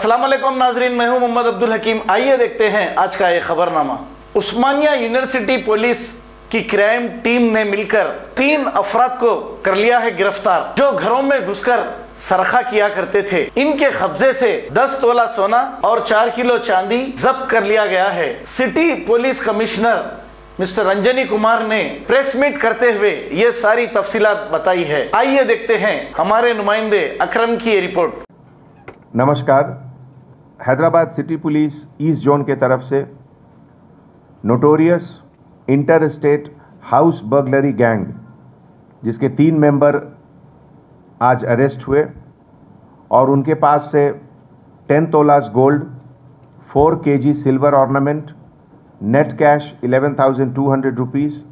अस्सलाम वालेकुम नाजरीन, मैं हूं मोहम्मद अब्दुल हकीम। आइए देखते हैं आज का ये खबरनामा। उस्मानिया यूनिवर्सिटी पुलिस की क्राइम टीम ने मिलकर 3 अफराद को कर लिया है गिरफ्तार, जो घरों में घुसकर सरखा किया करते थे। इनके कब्जे से 10 तोला सोना और 4 किलो चांदी जब्त कर लिया गया है। City police commissioner mister Ranjani Kumar ने प्रेस मीट करते हुए ये सारी तफसीलात बताई है। आइए देखते हैं हमारे नुमाइंदे अकरम की ये रिपोर्ट। नमस्कार। Hyderabad city police east zone के तरफ से notorious inter state house burglary gang, जिसके 3 मेंबर आज अरेस्ट हुए और उनके पास से 10 तोलास gold, 4 kg silver ornament, net cash 11,200 rupees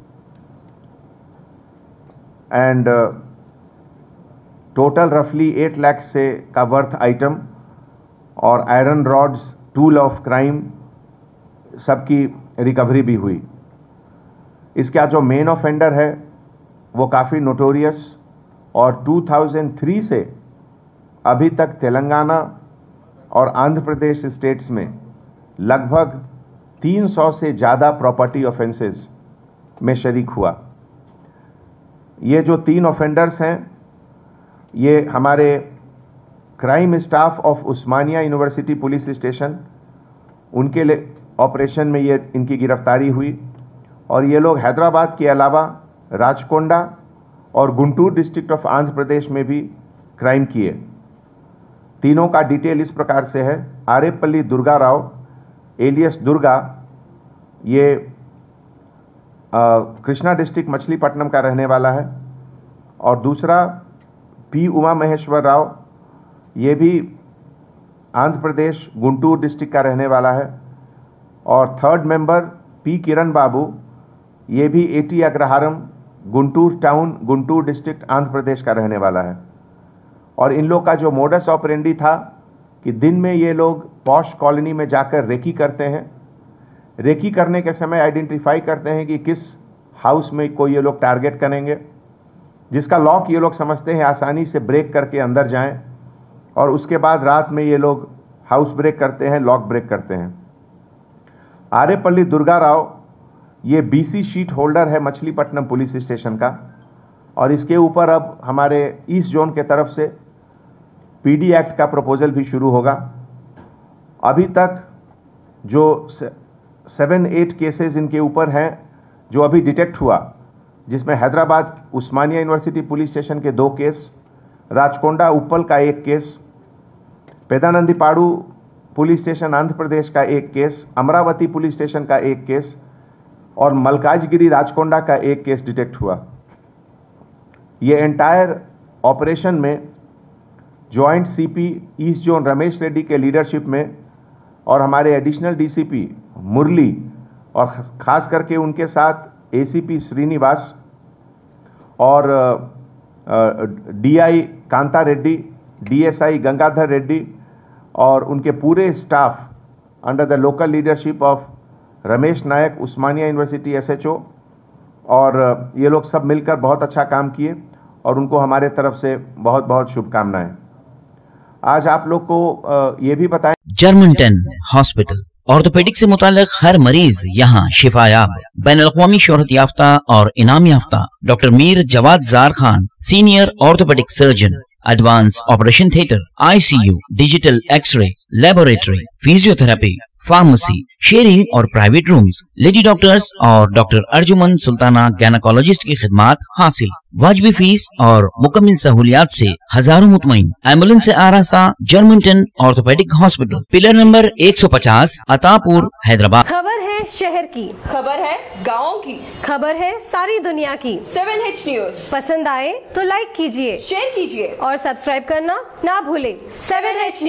and total रफली 8 लाख से का वर्थ आइटम और iron rods, tool of crime सबकी रिकवरी भी हुई। इसका जो मेन ऑफेंडर है वो काफ़ी नोटोरियस और 2003 से अभी तक तेलंगाना और आंध्र प्रदेश स्टेट्स में लगभग 300 से ज़्यादा प्रॉपर्टी ऑफेंसेस में शरीक हुआ। ये जो 3 ऑफेंडर्स हैं ये हमारे crime staff of Osmania university police station, उनके लिए ऑपरेशन में ये इनकी गिरफ्तारी हुई और ये लोग हैदराबाद के अलावा राचकोंडा और गुंटूर डिस्ट्रिक्ट ऑफ आंध्र प्रदेश में भी क्राइम किए। तीनों का डिटेल इस प्रकार से है। आरेपल्ली दुर्गा राव एलियस दुर्गा, ये कृष्णा डिस्ट्रिक्ट मछलीपट्टनम का रहने वाला है, और दूसरा पी उमा महेश्वर राव, ये भी आंध्र प्रदेश गुंटूर डिस्ट्रिक्ट का रहने वाला है, और third member P Kiran Babu, ये भी at Agraharam Guntur town Guntur district Andhra Pradesh का रहने वाला है। और इन लोग का जो मोडस ऑपरेंडी था कि दिन में ये लोग पॉश कॉलोनी में जाकर रेकी करते हैं। रेकी करने के समय आइडेंटिफाई करते हैं कि किस हाउस में कोई ये लोग टारगेट करेंगे, जिसका लॉक ये लोग समझते हैं आसानी से ब्रेक करके अंदर जाएं, और उसके बाद रात में ये लोग हाउस ब्रेक करते हैं, लॉक ब्रेक करते हैं। आरेपल्ली दुर्गा राव ये BC शीट होल्डर है मछलीपट्टनम पुलिस स्टेशन का, और इसके ऊपर अब हमारे ईस्ट जोन के तरफ से PD एक्ट का प्रपोजल भी शुरू होगा। अभी तक जो 7-8 केसेस इनके ऊपर हैं जो अभी डिटेक्ट हुआ, जिसमें हैदराबाद उस्मानिया यूनिवर्सिटी पुलिस स्टेशन के 2 केस, राचकोंडा उप्पल का 1 case, पेदानंदीपाड़ू police station Andhra Pradesh का 1 केस, अमरावती पुलिस स्टेशन का 1 केस और मलकाजगिरी राचकोंडा का 1 केस डिटेक्ट हुआ। ये एंटायर ऑपरेशन में joint CP east zone Ramesh Reddy के लीडरशिप में और हमारे एडिशनल DCP मुरली और ख़ास करके उनके साथ ACP श्रीनिवास और DI कांता रेड्डी, DSI गंगाधर रेड्डी और उनके पूरे staff under the local leadership of Ramesh Nayak Osmania university SHO, और ये लोग सब मिलकर बहुत अच्छा काम किए और उनको हमारे तरफ से बहुत बहुत शुभकामनाएं। आज आप लोग को ये भी बताएं, जर्मनटन हॉस्पिटल ऑर्थोपेडिक से मुताल्लिक हर मरीज यहाँ शिफायाब। बैनुल-अक़वामी शोहरत याफ्ता और इनाम याफ्ता doctor Mir Jawad Zar Khan, senior orthopaedic surgeon, advance operation theatre, ICU, digital x ray, laboratory, physiotherapy, pharmacy, sharing और प्राइवेट रूम्स, लेडी डॉक्टर्स और डॉक्टर अर्जुमन सुल्ताना गायनेकोलॉजिस्ट की खिदमात हासिल। वाजिबी फीस और मुकम्मल सहूलियात से हजारों मुतमईन। एम्बुलेंस से आरास्ता Germanton orthopaedic hospital, pillar number 150, Attapur, Hyderabad. खबर है शहर की, खबर है गाँव की, खबर है सारी दुनिया की। 7H न्यूज पसंद आए तो लाइक कीजिए, शेयर कीजिए और सब्सक्राइब करना ना भूलें। 7H news.